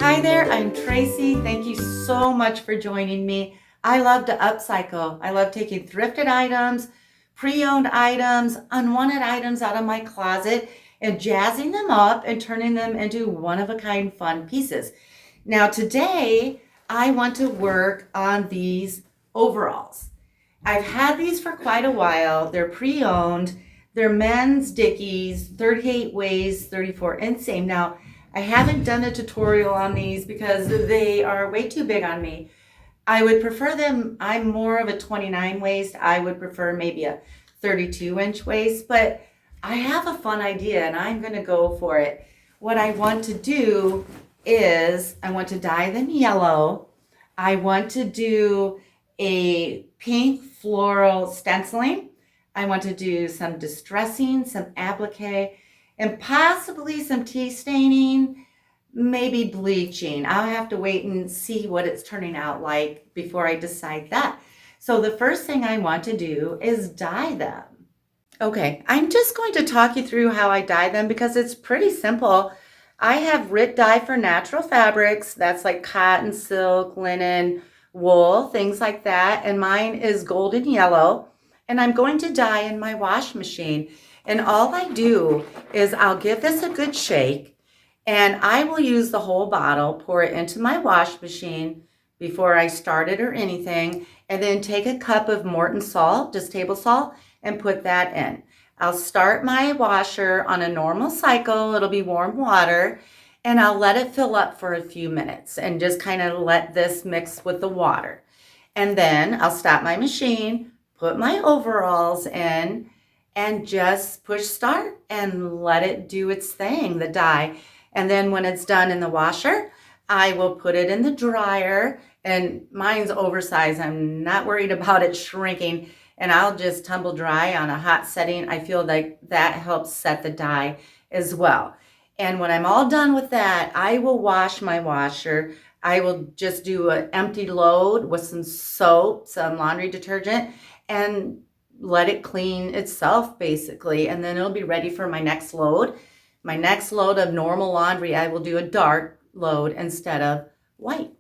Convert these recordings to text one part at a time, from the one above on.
Hi there, I'm Tracy. Thank you so much for joining me. I love to upcycle. I love taking thrifted items, pre-owned items, unwanted items out of my closet and jazzing them up and turning them into one-of-a-kind fun pieces. Now today, I want to work on these overalls. I've had these for quite a while. They're pre-owned. They're men's Dickies, 38 waist, 34 inseam. Now, I haven't done a tutorial on these because they are way too big on me. I would prefer them, I'm more of a 29 waist. I would prefer maybe a 32-inch waist, but I have a fun idea and I'm gonna go for it. What I want to do is I want to dye them yellow. I want to do a pink floral stenciling. I want to do some distressing, some applique, and possibly some tea staining, maybe bleaching. I'll have to wait and see what it's turning out like before I decide that. So the first thing I want to do is dye them. Okay, I'm just going to talk you through how I dye them because it's pretty simple. I have RIT dye for natural fabrics. That's like cotton, silk, linen, wool, things like that. And mine is golden yellow. And I'm going to dye in my wash machine. And all I do is I'll give this a good shake and I will use the whole bottle, pour it into my wash machine before I start it or anything, and then take a cup of Morton salt, just table salt, and put that in. I'll start my washer on a normal cycle. It'll be warm water, and I'll let it fill up for a few minutes and just kind of let this mix with the water. And then I'll stop my machine, put my overalls in, and just push start and let it do its thing, the dye. And then when it's done in the washer, I will put it in the dryer, and mine's oversized. I'm not worried about it shrinking, and I'll just tumble dry on a hot setting. I feel like that helps set the dye as well. And when I'm all done with that, I will wash my washer. I will just do an empty load with some soap, some laundry detergent, and let it clean itself basically, and then it'll be ready for my next load. My next load of normal laundry, I will do a dark load instead of white.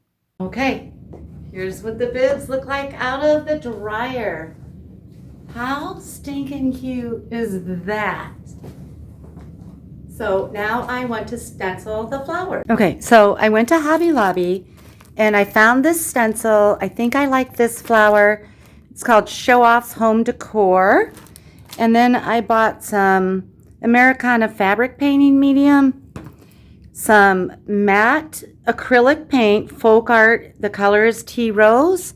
Okay, here's what the bibs look like out of the dryer. How stinking cute is that? So now I want to stencil the flower. Okay, so I went to Hobby Lobby and I found this stencil. I think I like this flower. It's called Show Off's Home Decor. And then I bought some Americana fabric painting medium, some matte acrylic paint, folk art. The color is Tea Rose.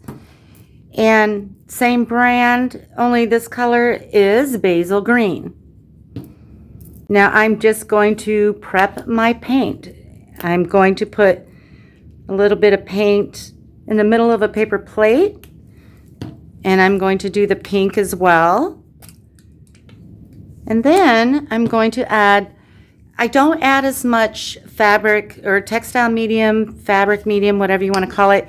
And same brand, only this color is basil green. Now I'm just going to prep my paint. I'm going to put a little bit of paint in the middle of a paper plate. And I'm going to do the pink as well. And then I'm going to add, I don't add as much fabric or textile medium, fabric medium, whatever you want to call it,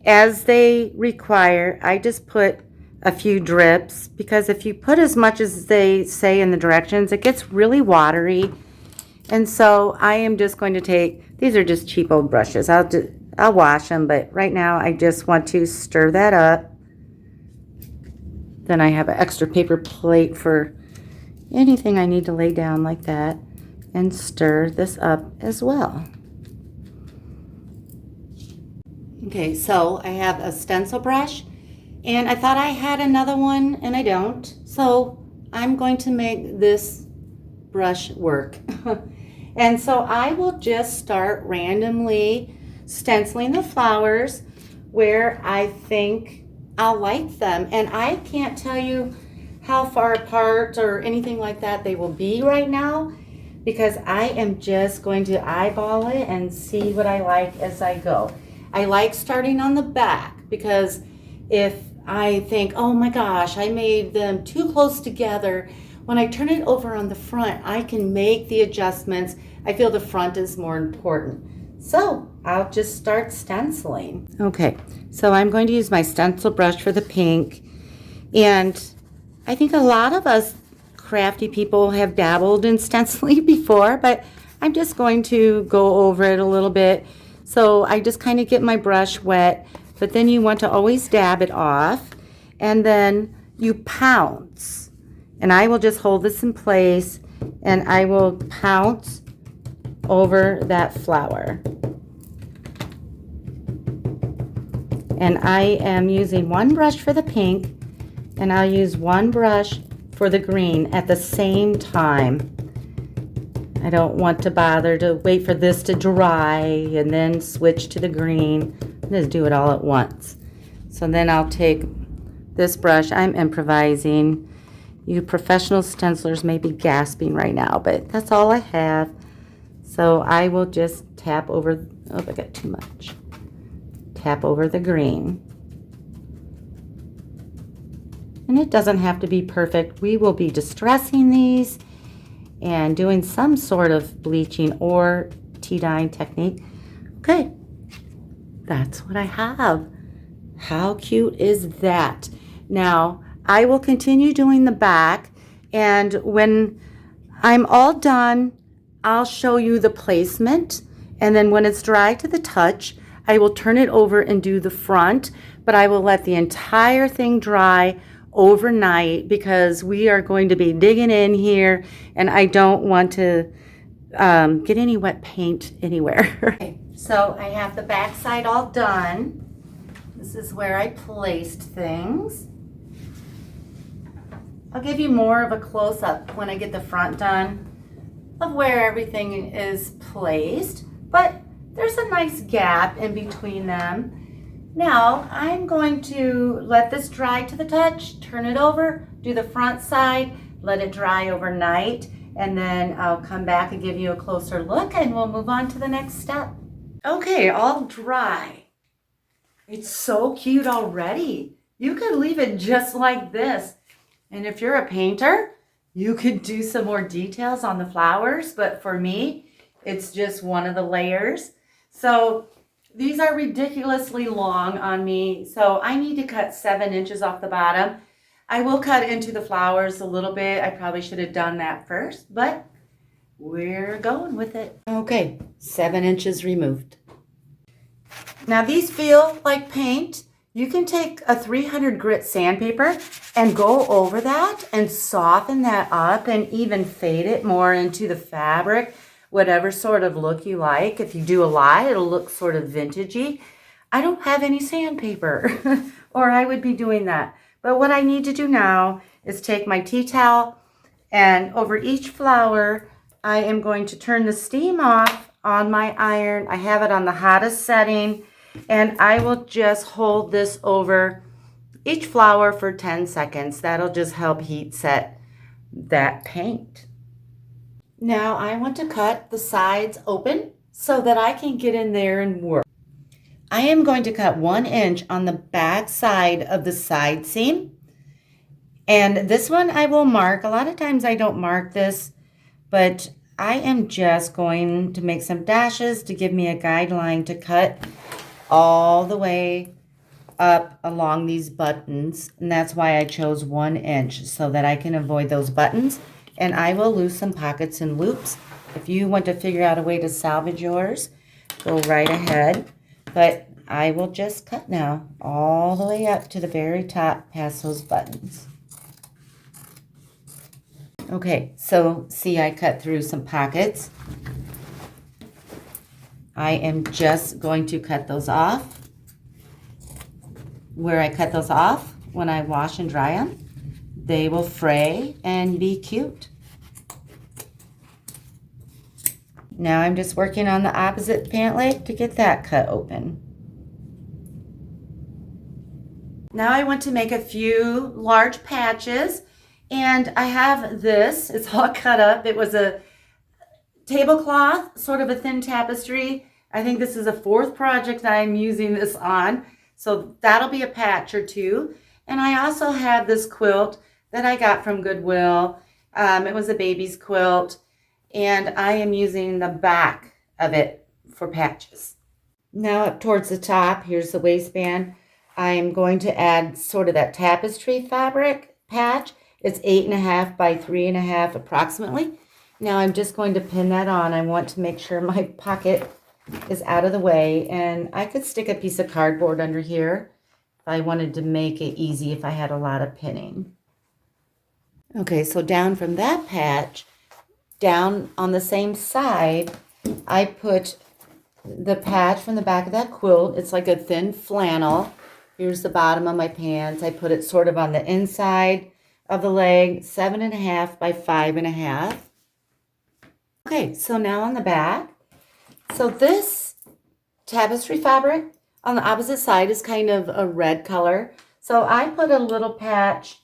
as they require. I just put a few drips because if you put as much as they say in the directions, it gets really watery. And so I am just going to take, these are just cheap old brushes. I'll wash them, but right now I just want to stir that up. Then I have an extra paper plate for anything I need to lay down like that, and stir this up as well. Okay, so I have a stencil brush, and I thought I had another one, and I don't. So I'm going to make this brush work. And so I will just start randomly stenciling the flowers where I think I'll like them, and I can't tell you how far apart or anything like that they will be right now because I am just going to eyeball it and see what I like as I go. I like starting on the back because if I think, oh my gosh, I made them too close together, when I turn it over on the front, I can make the adjustments. I feel the front is more important. So I'll just start stenciling. Okay, so I'm going to use my stencil brush for the pink. And I think a lot of us crafty people have dabbled in stenciling before, but I'm just going to go over it a little bit So I just kind of get my brush wet, but then you want to always dab it off, and then you pounce. And I will just hold this in place, and I will pounce over that flower. And I am using one brush for the pink, and I'll use one brush for the green at the same time. I don't want to bother to wait for this to dry and then switch to the green. Just do it all at once. So then I'll take this brush. I'm improvising. You professional stencilers may be gasping right now, but that's all I have. So I will just tap over, oh, I got too much. Tap over the green. And it doesn't have to be perfect. We will be distressing these and doing some sort of bleaching or tea dyeing technique. Okay, that's what I have. How cute is that? Now, I will continue doing the back, and when I'm all done, I'll show you the placement, and then when it's dry to the touch, I will turn it over and do the front, but I will let the entire thing dry overnight because we are going to be digging in here, and I don't want to get any wet paint anywhere. Okay, so I have the back side all done. This is where I placed things. I'll give you more of a close-up when I get the front done of where everything is placed, but there's a nice gap in between them. Now I'm going to let this dry to the touch, turn it over, do the front side, let it dry overnight, and then I'll come back and give you a closer look, and we'll move on to the next step. Okay, all dry. It's so cute already. You could leave it just like this. And if you're a painter, you could do some more details on the flowers, but for me, it's just one of the layers. So these are ridiculously long on me, so I need to cut 7 inches off the bottom. I will cut into the flowers a little bit. I probably should have done that first, but we're going with it. Okay, 7 inches removed. Now these feel like paint. You can take a 300 grit sandpaper and go over that and soften that up and even fade it more into the fabric, whatever sort of look you like. If you do a lot, it'll look sort of vintagey. I don't have any sandpaper or I would be doing that. But what I need to do now is take my tea towel, and over each flower, I am going to turn the steam off on my iron. I have it on the hottest setting, and I will just hold this over each flower for 10 seconds. That'll just help heat set that paint. Now I want to cut the sides open so that I can get in there and work. I am going to cut 1 inch on the back side of the side seam. And this one I will mark. A lot of times I don't mark this, but I am just going to make some dashes to give me a guideline to cut all the way up along these buttons, and that's why I chose 1 inch, so that I can avoid those buttons. And I will lose some pockets and loops. If you want to figure out a way to salvage yours, go right ahead, but I will just cut now all the way up to the very top past those buttons. Okay, so see, I cut through some pockets. I am just going to cut those off. Where I cut those off, when I wash and dry them, they will fray and be cute. Now I'm just working on the opposite pant leg to get that cut open. Now I want to make a few large patches, and I have this. It's all cut up. It was a tablecloth, sort of a thin tapestry. I think this is a 4th project that I'm using this on, so that'll be a patch or 2. And I also have this quilt that I got from Goodwill. It was a baby's quilt, and I am using the back of it for patches. Now up towards the top, here's the waistband. I am going to add sort of that tapestry fabric patch. It's 8.5 by 3.5 approximately. Now I'm just going to pin that on. I want to make sure my pocket is out of the way, and I could stick a piece of cardboard under here if I wanted to make it easy if I had a lot of pinning. Okay, so down from that patch, down on the same side, I put the patch from the back of that quilt. It's like a thin flannel. Here's the bottom of my pants. I put it sort of on the inside of the leg, 7.5 by 5.5. Okay, so now on the back. So this tapestry fabric on the opposite side is kind of a red color. So I put a little patch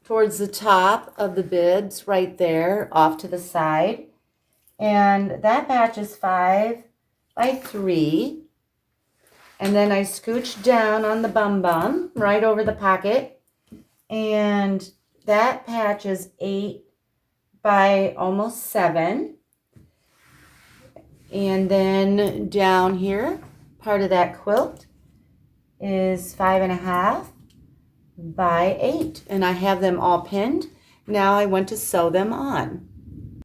towards the top of the bibs right there off to the side. And that patch is 5 by 3. And then I scooch down on the bum right over the pocket. And that patch is 8 by almost 7. And then down here, part of that quilt is 5.5 by 8. And I have them all pinned. Now I want to sew them on.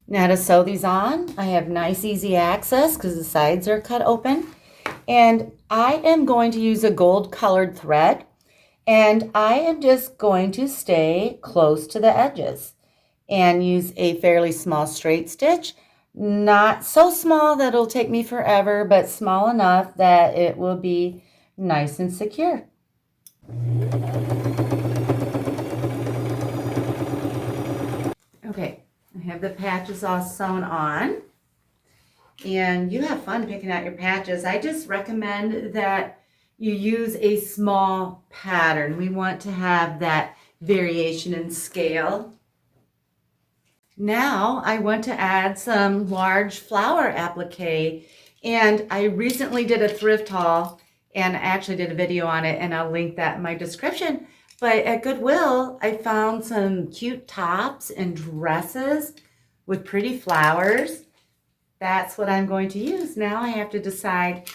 Now to sew these on, I have nice easy access because the sides are cut open. And I am going to use a gold colored thread. And I am just going to stay close to the edges and use a fairly small straight stitch. Not so small that it'll take me forever, but small enough that it will be nice and secure. Okay, I have the patches all sewn on. And you have fun picking out your patches. I just recommend that you use a small pattern. We want to have that variation in scale. Now I want to add some large flower applique, and I recently did a thrift haul, and I actually did a video on it, and I'll link that in my description. But at Goodwill, I found some cute tops and dresses with pretty flowers. That's what I'm going to use. Now I have to decide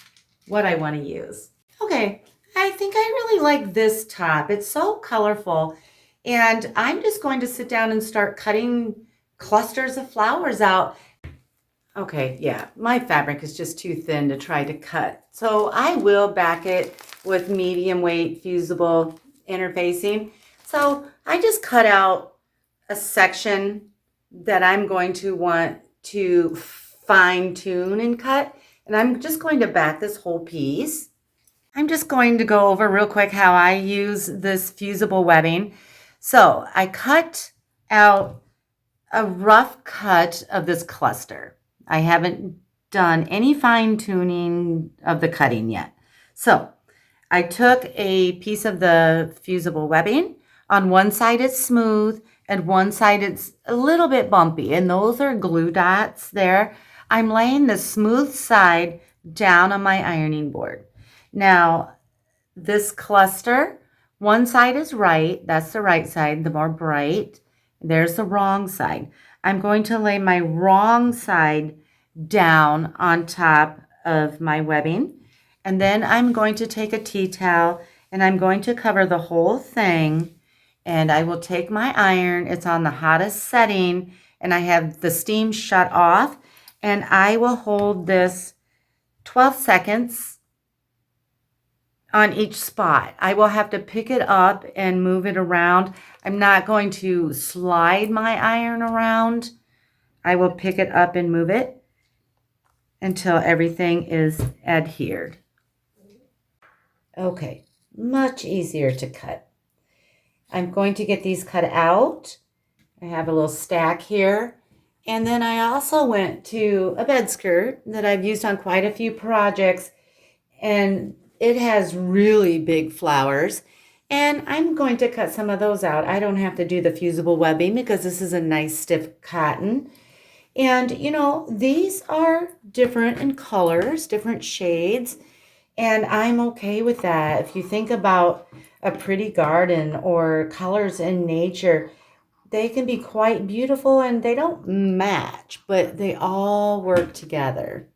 what I want to use. Okay, I think I really like this top. It's so colorful, and I'm just going to sit down and start cutting clusters of flowers out. Okay, yeah, my fabric is just too thin to try to cut. So I will back it with medium weight fusible interfacing. So I just cut out a section that I'm going to want to fine tune and cut. And I'm just going to back this whole piece. I'm just going to go over real quick how I use this fusible webbing. So I cut out a rough cut of this cluster. I haven't done any fine tuning of the cutting yet. So I took a piece of the fusible webbing. On one side it's smooth and one side it's a little bit bumpy, and those are glue dots there. I'm laying the smooth side down on my ironing board. Now this cluster, one side is right, that's the right side, the more bright. There's the wrong side. I'm going to lay my wrong side down on top of my webbing. And then I'm going to take a tea towel and I'm going to cover the whole thing. And I will take my iron. It's on the hottest setting and I have the steam shut off. And I will hold this 12 seconds on each spot. I will have to pick it up and move it around. I'm not going to slide my iron around. I will pick it up and move it until everything is adhered. Okay, much easier to cut. I'm going to get these cut out. I have a little stack here. And then I also went to a bed skirt that I've used on quite a few projects, and it has really big flowers, and I'm going to cut some of those out. I don't have to do the fusible webbing because this is a nice stiff cotton. And you know, these are different in colors, different shades, and I'm okay with that. If you think about a pretty garden or colors in nature, they can be quite beautiful and they don't match, but they all work together.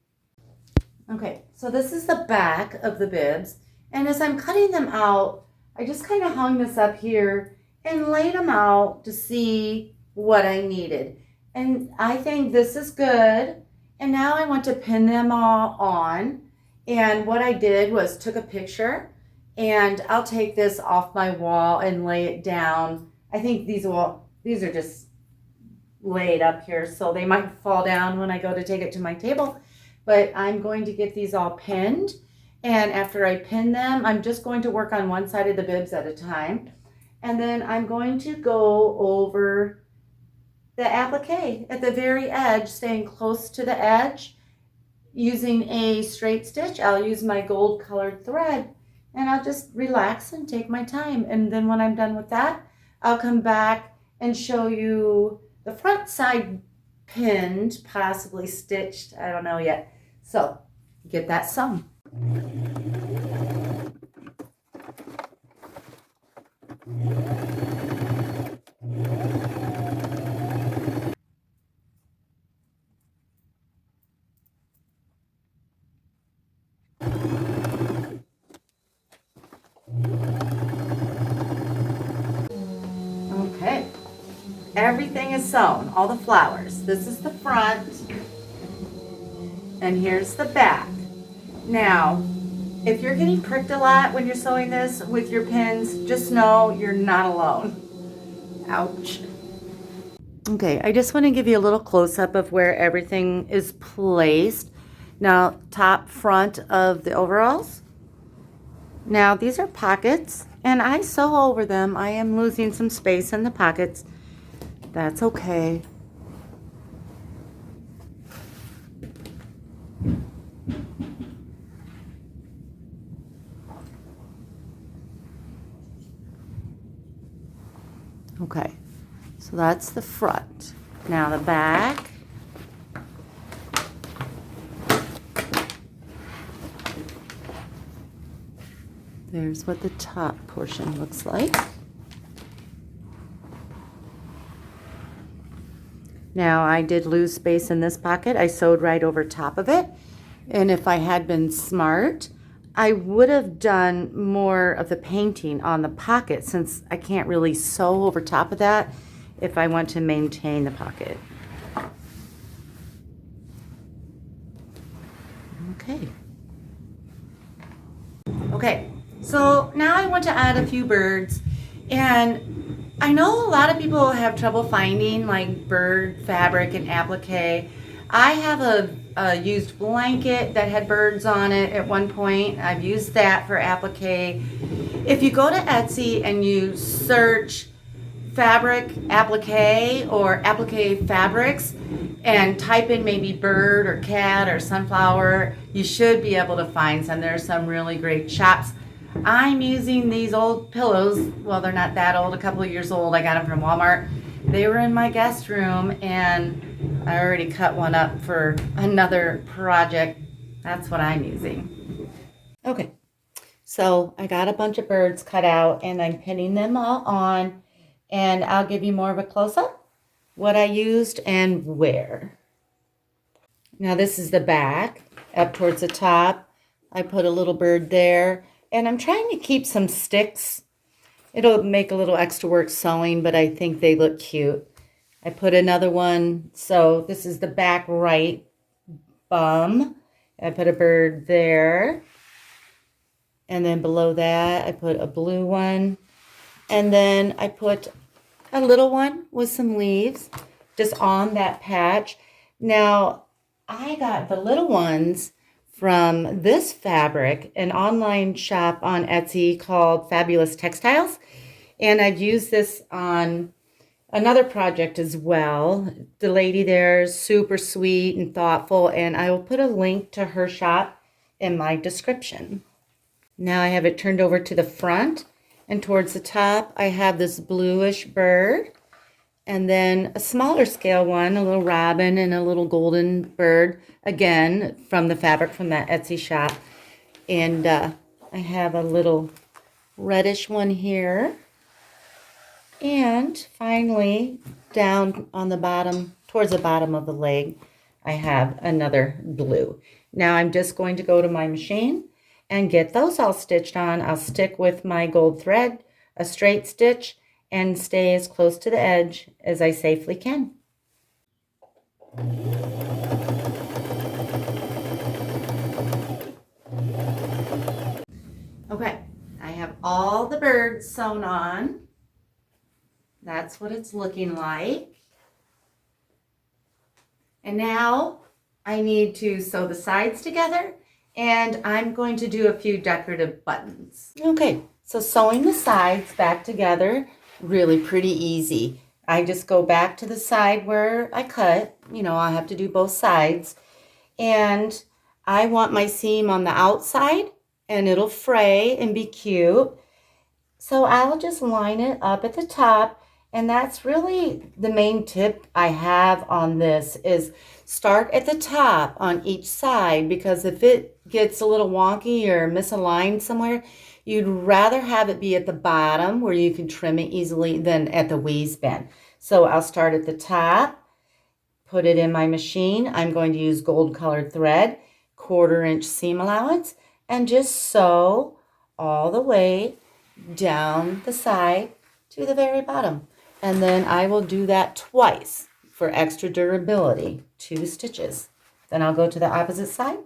Okay, so this is the back of the bibs, and as I'm cutting them out, I just kind of hung this up here and laid them out to see what I needed. And I think this is good, and now I want to pin them all on. And what I did was took a picture, and I'll take this off my wall and lay it down. I think these are just laid up here, so they might fall down when I go to take it to my table. But I'm going to get these all pinned. And after I pin them, I'm just going to work on one side of the bibs at a time. And then I'm going to go over the applique at the very edge, staying close to the edge. Using a straight stitch, I'll use my gold colored thread, and I'll just relax and take my time. And then when I'm done with that, I'll come back and show you the front side pinned, possibly stitched, I don't know yet. So get that sewn. Okay, everything is sewn, all the flowers. This is the front, and here's the back. Now, if you're getting pricked a lot when you're sewing this with your pins, just know you're not alone. Ouch. Okay, I just want to give you a little close-up of where everything is placed. Now, top front of the overalls. Now, these are pockets, and I sew over them. I am losing some space in the pockets. That's okay. Okay, so that's the front. Now the back. There's what the top portion looks like. Now I did lose space in this pocket. I sewed right over top of it. And if I had been smart, I would have done more of the painting on the pocket, since I can't really sew over top of that if I want to maintain the pocket. Okay, so now I want to add a few birds, and I know a lot of people have trouble finding like bird fabric and applique. I have a used blanket that had birds on it at one point. I've used that for applique. If you go to Etsy and you search fabric applique or applique fabrics and type in maybe bird or cat or sunflower, you should be able to find some. There are some really great shops. I'm using these old pillows. Well, they're not that old, a couple of years old. I got them from Walmart. They were in my guest room, and I already cut one up for another project. That's what I'm using. Okay, so I got a bunch of birds cut out, and I'm pinning them all on, and I'll give you more of a close-up, what I used and where. Now this is the back, up towards the top. I put a little bird there, and I'm trying to keep some sticks. It'll make a little extra work sewing, but I think they look cute. I put another one, so this is the back right bum. I put a bird there. And then below that, I put a blue one. And then I put a little one with some leaves just on that patch. Now, I got the little ones from this fabric, an online shop on Etsy called Fabulous Textiles. And I've used this on another project as well. The lady there is super sweet and thoughtful, and I will put a link to her shop in my description. Now I have it turned over to the front, and towards the top I have this bluish bird, and then a smaller scale one, a little robin and a little golden bird, again from the fabric from that Etsy shop. And I have a little reddish one here. And finally, down on the bottom, towards the bottom of the leg, I have another blue. Now I'm just going to go to my machine and get those all stitched on. I'll stick with my gold thread, a straight stitch, and stay as close to the edge as I safely can. skirt sewn on. That's what it's looking like. And now I need to sew the sides together, and I'm going to do a few decorative buttons. Okay, so sewing the sides back together, really pretty easy. I just go back to the side where I cut. You know, I have to do both sides. And I want my seam on the outside, and it'll fray and be cute. So I'll just line it up at the top. And that's really the main tip I have on this is start at the top on each side, because if it gets a little wonky or misaligned somewhere, you'd rather have it be at the bottom where you can trim it easily than at the waistband. So I'll start at the top, put it in my machine. I'm going to use gold colored thread, 1/4 inch seam allowance, and just sew all the way down the side to the very bottom. And then I will do that twice for extra durability, 2 stitches. Then I'll go to the opposite side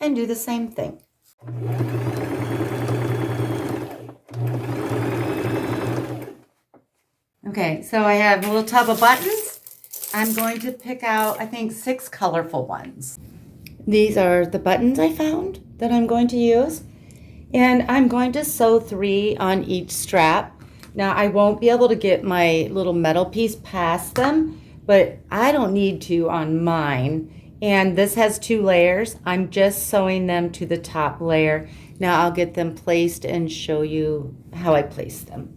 and do the same thing. Okay, so I have a little tub of buttons. I'm going to pick out, I think, 6 colorful ones. These are the buttons I found that I'm going to use. And I'm going to sew 3 on each strap. Now, I won't be able to get my little metal piece past them, but I don't need to on mine. And this has 2 layers. I'm just sewing them to the top layer. Now I'll get them placed and show you how I place them.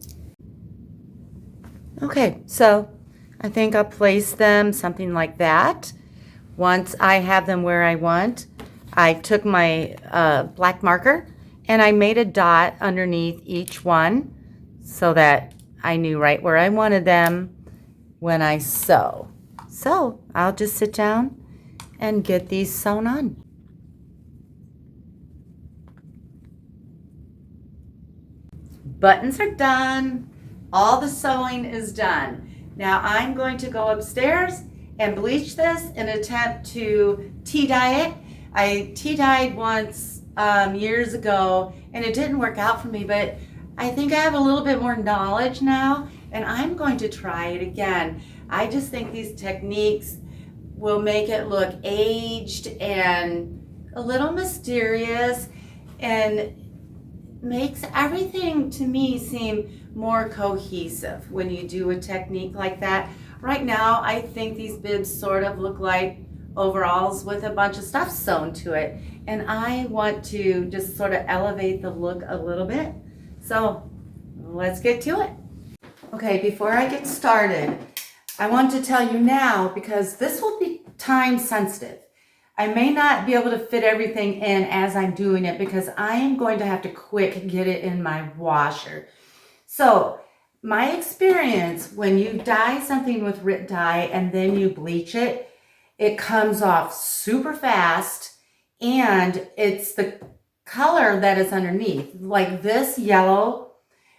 Okay, so I think I'll place them something like that. Once I have them where I want, I took my black marker and I made a dot underneath each one, so that I knew right where I wanted them when I sew. So I'll just sit down and get these sewn on. Buttons are done. All the sewing is done. Now I'm going to go upstairs and bleach this and attempt to tea dye it. I tea dyed once years ago and it didn't work out for me, but I think I have a little bit more knowledge now, and I'm going to try it again. I just think these techniques will make it look aged and a little mysterious, and makes everything to me seem more cohesive when you do a technique like that. Right now, I think these bibs sort of look like overalls with a bunch of stuff sewn to it, and I want to just sort of elevate the look a little bit. So let's get to it. Okay, before I get started, I want to tell you now, because this will be time sensitive. I may not be able to fit everything in as I'm doing it, because I am going to have to quick get it in my washer. So my experience, when you dye something with RIT dye and then you bleach it, it comes off super fast, and it's the color that is underneath. Like this yellow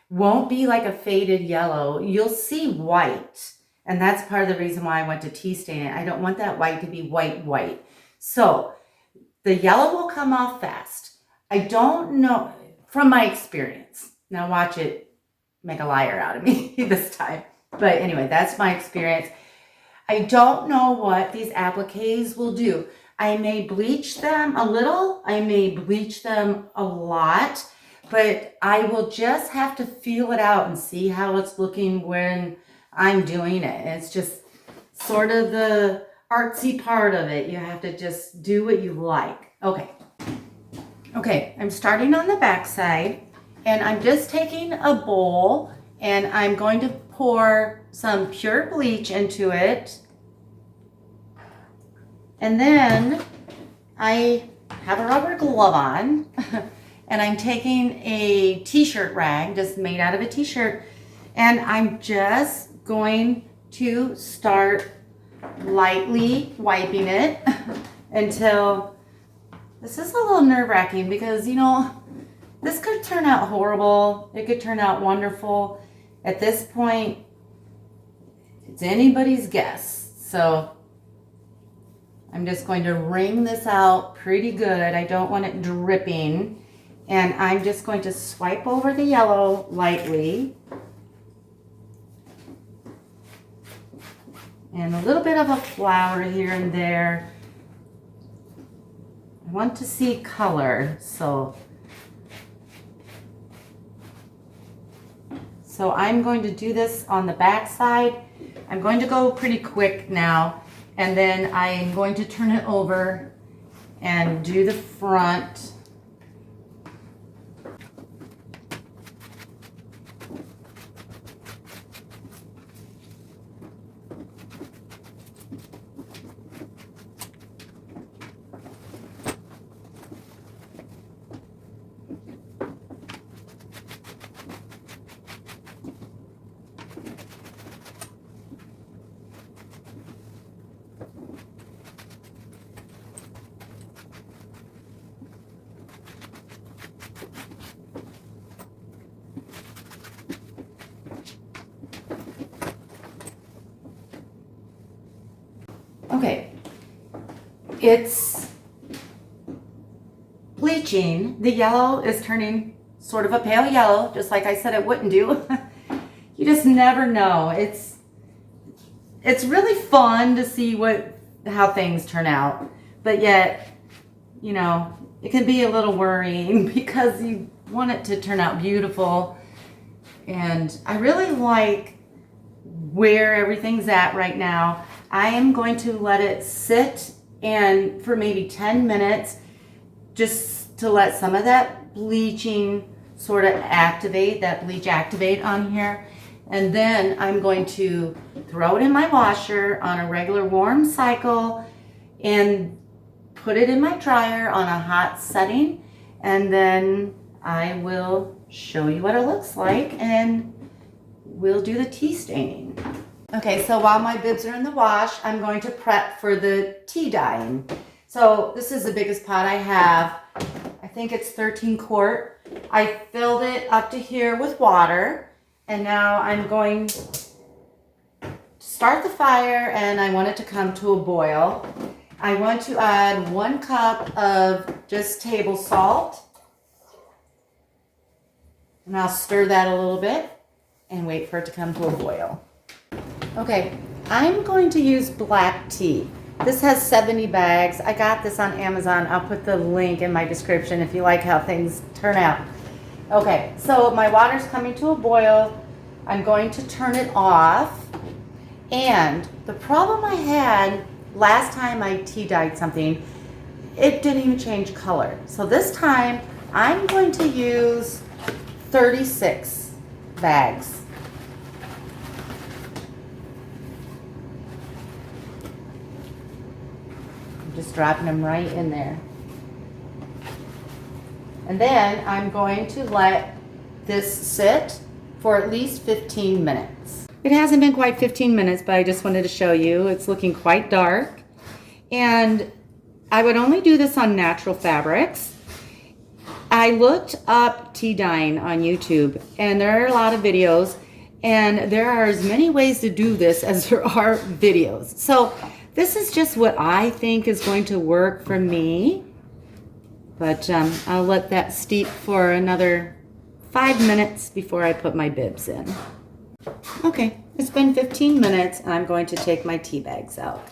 won't be like a faded yellow. You'll see white, and that's part of the reason why I went to tea stain it. I don't want that white to be white. So the yellow will come off fast. I don't know, from my experience. Now watch it make a liar out of me this time. But anyway, that's my experience. I don't know what these appliques will do. I may bleach them a little, I may bleach them a lot, but I will just have to feel it out and see how it's looking when I'm doing it. It's just sort of the artsy part of it. You have to just do what you like. Okay, I'm starting on the back side, and I'm just taking a bowl and I'm going to pour some pure bleach into it. And then I have a rubber glove on and I'm taking a t-shirt rag just made out of a t-shirt, and I'm just going to start lightly wiping it until, this is a little nerve-wracking because, you know, this could turn out horrible. It could turn out wonderful. At this point, it's anybody's guess. So I'm just going to wring this out pretty good. I don't want it dripping. And I'm just going to swipe over the yellow lightly. And a little bit of a flower here and there. I want to see color, so I'm going to do this on the back side. I'm going to go pretty quick now, and then I'm going to turn it over and do the front. Okay, it's bleaching. The yellow is turning sort of a pale yellow, just like I said it wouldn't do. You just never know. It's really fun to see how things turn out, but yet, you know, it can be a little worrying because you want it to turn out beautiful. And I really like where everything's at right now. I am going to let it sit and for maybe 10 minutes just to let some of that bleaching sort of activate, that bleach activate on here. And then I'm going to throw it in my washer on a regular warm cycle and put it in my dryer on a hot setting. And then I will show you what it looks like and we'll do the tea staining. Okay, so while my bibs are in the wash, I'm going to prep for the tea dyeing. So this is the biggest pot I have. I think it's 13 quart. I filled it up to here with water, and now I'm going to start the fire, and I want it to come to a boil. I want to add 1 cup of just table salt, and I'll stir that a little bit and wait for it to come to a boil. Okay, I'm going to use black tea. This has 70 bags. I got this on Amazon. I'll put the link in my description if you like how things turn out. Okay, so my water's coming to a boil. I'm going to turn it off. And the problem I had last time I tea dyed something, it didn't even change color. So this time I'm going to use 36 bags. Just dropping them right in there. And then I'm going to let this sit for at least 15 minutes. It hasn't been quite 15 minutes, but I just wanted to show you. It's looking quite dark. And I would only do this on natural fabrics. I looked up tea dyeing on YouTube, and there are a lot of videos, and there are as many ways to do this as there are videos. So this is just what I think is going to work for me, but I'll let that steep for another 5 minutes before I put my bibs in. Okay, it's been 15 minutes, and I'm going to take my tea bags out.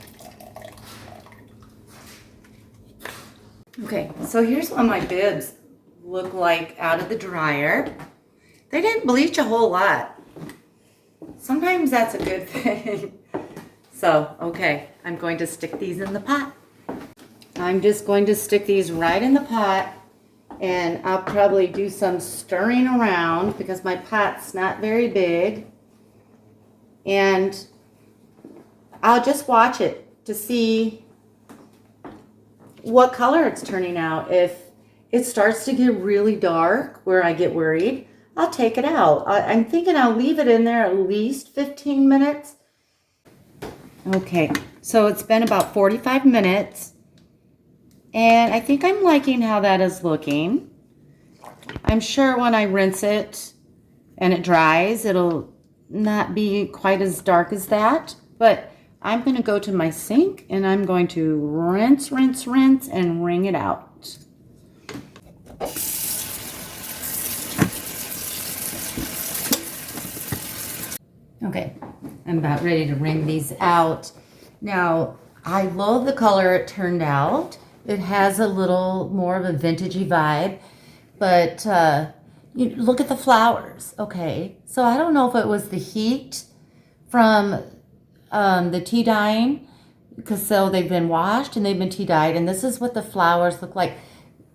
Okay, so here's what my bibs look like out of the dryer. They didn't bleach a whole lot. Sometimes that's a good thing. So, okay, I'm going to stick these in the pot. I'm just going to stick these right in the pot, and I'll probably do some stirring around because my pot's not very big. And I'll just watch it to see what color it's turning out. If it starts to get really dark where I get worried, I'll take it out. I'm thinking I'll leave it in there at least 15 minutes. Okay, so it's been about 45 minutes, and I think I'm liking how that is looking. I'm sure when I rinse it and it dries, it'll not be quite as dark as that, but I'm going to go to my sink and I'm going to rinse, and wring it out. Okay, I'm about ready to wring these out. Now, I love the color it turned out. It has a little more of a vintagey vibe, but you look at the flowers. Okay, so I don't know if it was the heat from the tea dyeing, because so they've been washed and they've been tea dyed, and this is what the flowers look like.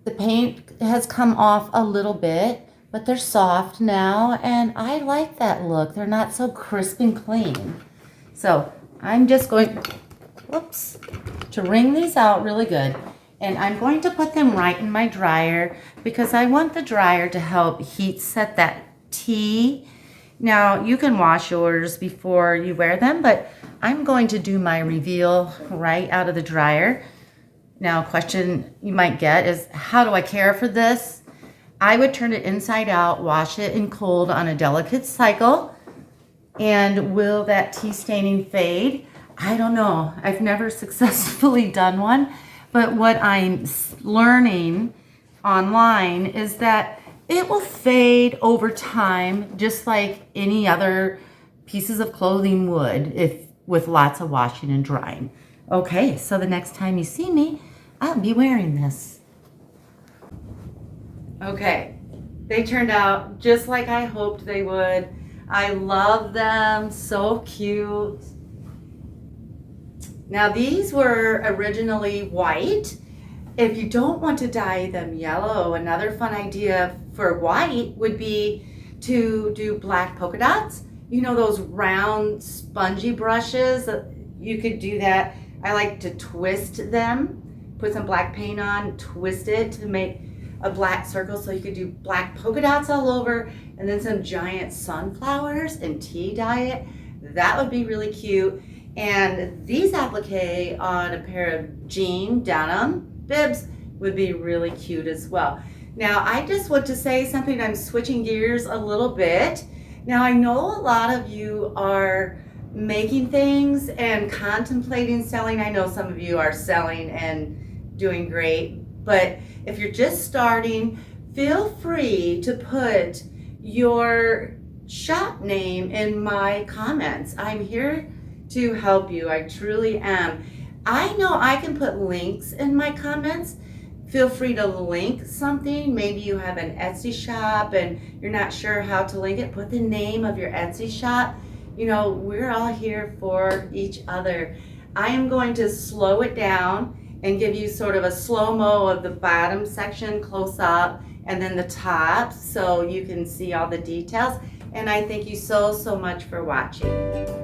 The paint has come off a little bit, but they're soft now, and I like that look. They're not so crisp and clean. So I'm just going, whoops, to wring these out really good. And I'm going to put them right in my dryer because I want the dryer to help heat set that tea. Now, you can wash yours before you wear them, but I'm going to do my reveal right out of the dryer. Now, a question you might get is, how do I care for this? I would turn it inside out, wash it in cold on a delicate cycle. And will that tea staining fade? I don't know. I've never successfully done one. But what I'm learning online is that it will fade over time, just like any other pieces of clothing would, if with lots of washing and drying. Okay, so the next time you see me, I'll be wearing this. Okay, they turned out just like I hoped they would. I love them, so cute. Now these were originally white. If you don't want to dye them yellow, another fun idea for white would be to do black polka dots. You know those round spongy brushes? You could do that. I like to twist them, put some black paint on, twist it to make a black circle, so you could do black polka dots all over, and then some giant sunflowers and tea dye it. That would be really cute. And these applique on a pair of jean denim bibs would be really cute as well. Now, I just want to say something. I'm switching gears a little bit. Now, I know a lot of you are making things and contemplating selling. I know some of you are selling and doing great, but if you're just starting, feel free to put your shop name in my comments. I'm here to help you. I truly am. I know I can put links in my comments. Feel free to link something. Maybe you have an Etsy shop and you're not sure how to link it. Put the name of your Etsy shop. You know, we're all here for each other. I am going to slow it down and give you sort of a slow-mo of the bottom section close up and then the top so you can see all the details. And I thank you so much for watching.